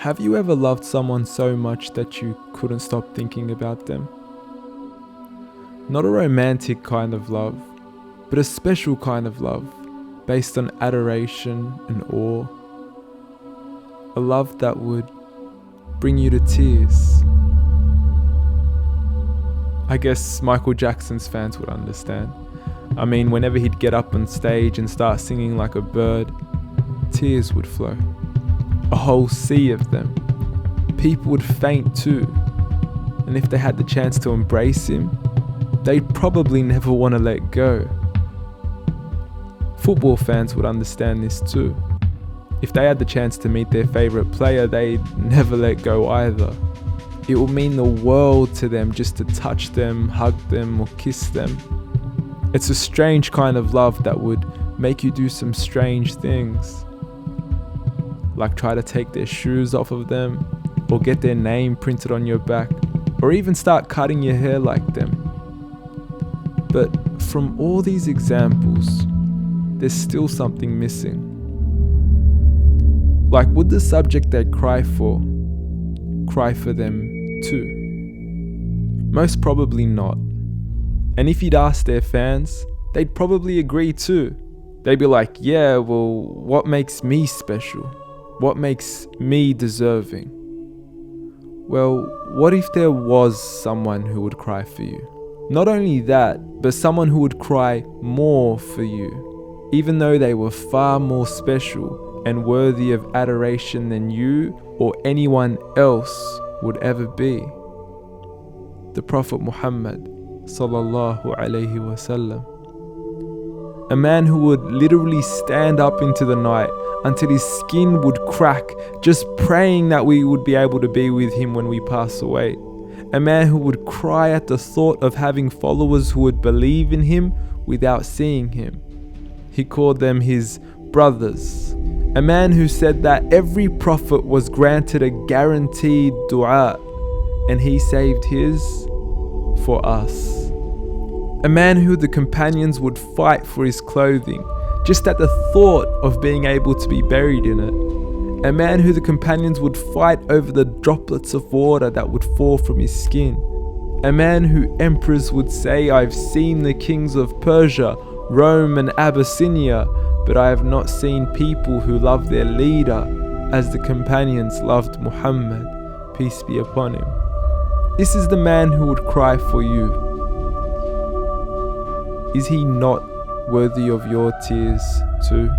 Have you ever loved someone so much that you couldn't stop thinking about them? Not a romantic kind of love, but a special kind of love, based on adoration and awe. A love that would bring you to tears. I guess Michael Jackson's fans would understand. I mean, whenever he'd get up on stage and start singing like a bird, tears would flow. A whole sea of them. People would faint too. And if they had the chance to embrace him, they'd probably never want to let go. Football fans would understand this too. If they had the chance to meet their favourite player, they'd never let go either. It would mean the world to them just to touch them, hug them, or kiss them. It's a strange kind of love that would make you do some strange things. Like try to take their shoes off of them, or get their name printed on your back, or even start cutting your hair like them. But from all these examples, there's still something missing. Like, would the subject they cry for them too? Most probably not. And if you'd ask their fans, they'd probably agree too. They'd be like, yeah, well, what makes me special? What makes me deserving? Well, what if there was someone who would cry for you? Not only that, but someone who would cry more for you, even though they were far more special and worthy of adoration than you or anyone else would ever be. The Prophet Muhammad sallallahu alaihi wasallam. A man who would literally stand up into the night until his skin would crack, just praying that we would be able to be with him when we pass away. A man who would cry at the thought of having followers who would believe in him without seeing him. He called them his brothers. A man who said that every prophet was granted a guaranteed dua, and he saved his for us. A man who the companions would fight for his clothing, just at the thought of being able to be buried in it. A man who the companions would fight over the droplets of water that would fall from his skin. A man who emperors would say, I've seen the kings of Persia, Rome and Abyssinia, but I have not seen people who love their leader as the companions loved Muhammad, peace be upon him. This is the man who would cry for you. Is he not worthy of your tears too?